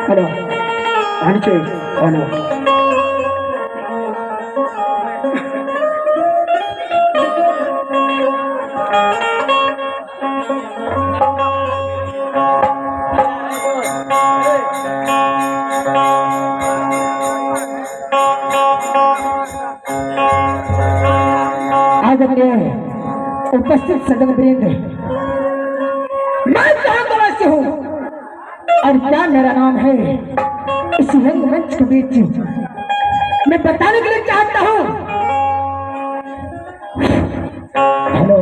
Hello आणखी hello आदरणीय उपस्थित सदन वृंद, मैं कहाँ से हूँ और क्या मेरा नाम है, इस रंगमंच के बीच मैं बताने के लिए चाहता हूँ। हेलो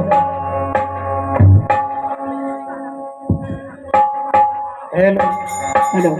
हेलो हेलो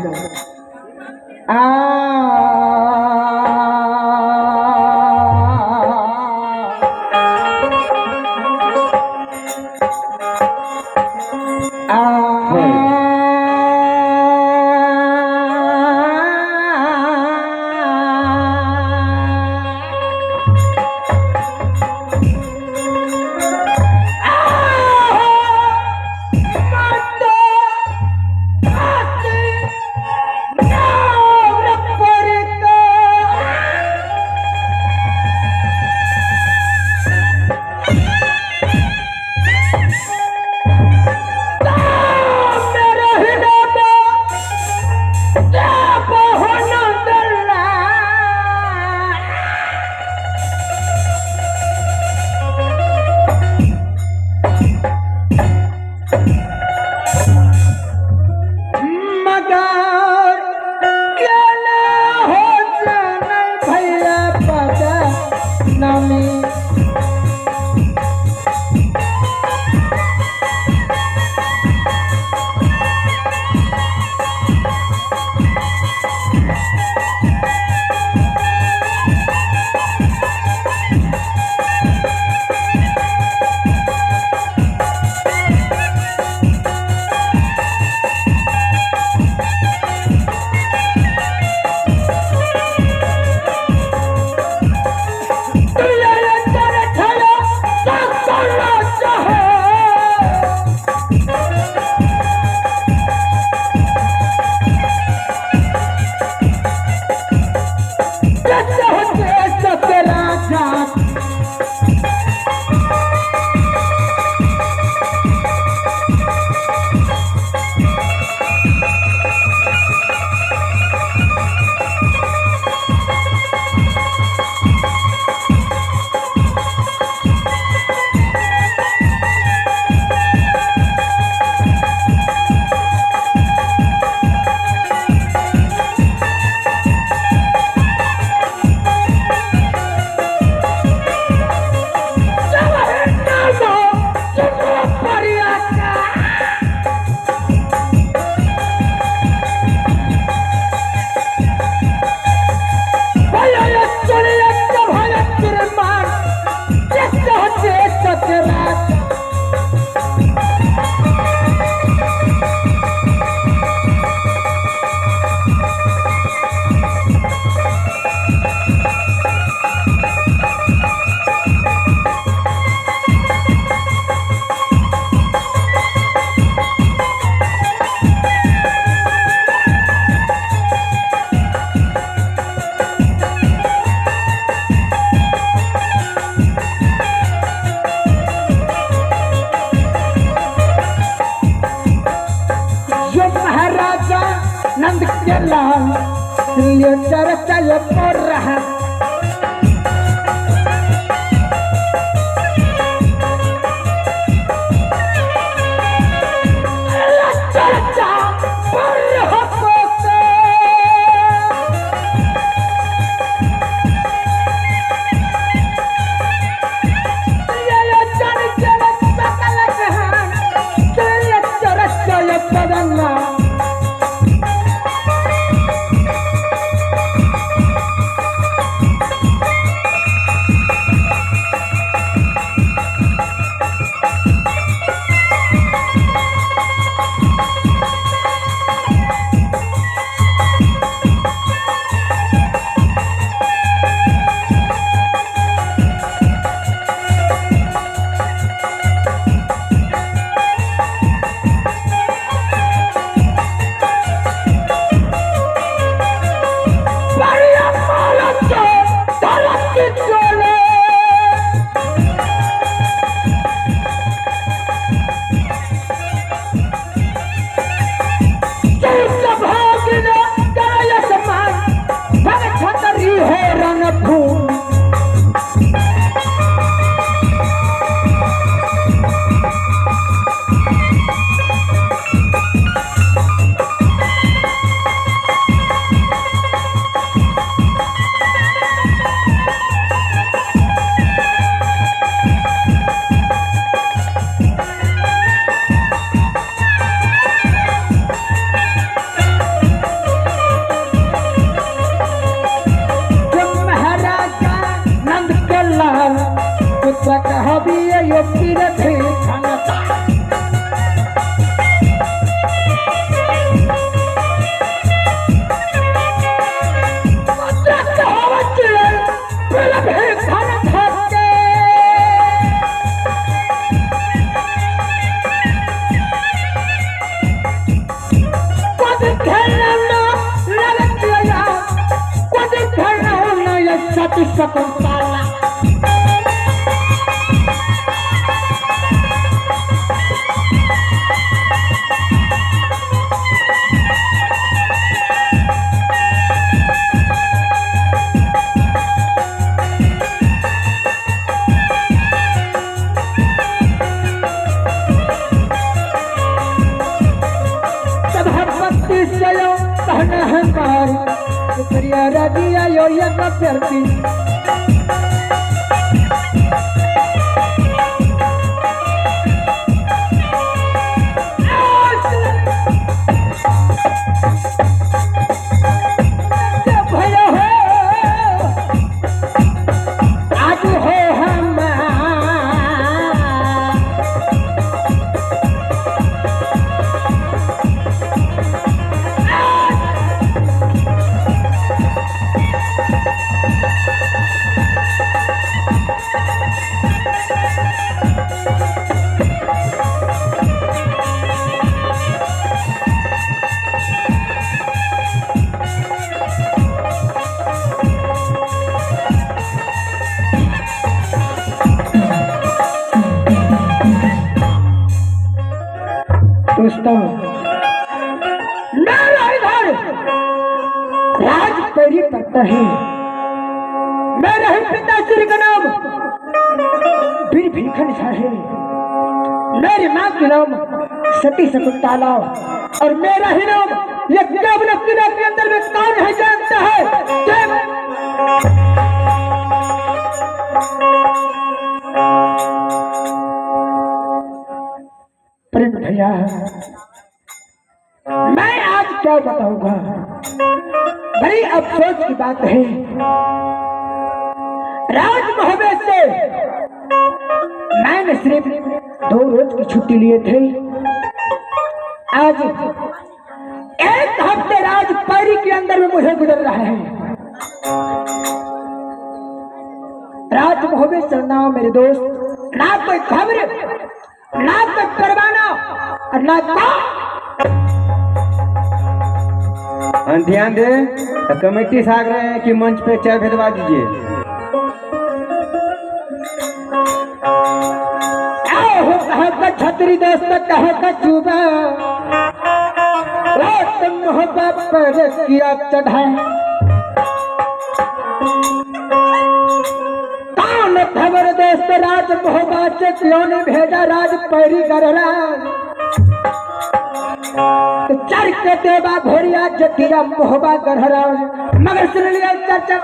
नंद के लाल चर्चा पर रहा चर्चा पर शकुंतला। शुक्रिया रजिया यो ये कप्यर्ती दोस्तों, मेरा इधर राज पैरी पड़ता है। मेरे ही पिताश्री का नाम वीर भीखन झा है। मेरी माँ का नाम सती शकुंतला और मेरा ही नाम ये केवल किला के अंदर में कौन है जानता है? प्रेम भैया, मैं आज क्या बताऊंगा, बड़ी अफसोस की बात है। राज मोहब्बत से मैंने सिर्फ 2 रोज की छुट्टी लिए थे। आज 1 हफ्ते राज पैरी के अंदर में मुझे गुजर रहा है। राज मोहब्बत से ना मेरे दोस्त, ना कोई खबर, ना तो करवाना और ना ध्यान दे। कमेटी से आग रहे हैं कि मंच पे चाय भेजवा दीजिए। छतरी दोस्त कहे का चूबा तुम मोहब्बत पर किया चढ़ाए। कौन खबर दोस्त राज मोहब्बत से क्यों ने भेजा राज पैरी गरला? चर के देवा भोरिया जटिया मोहब्बत गरहरा। मगर सुन लिया चर्चा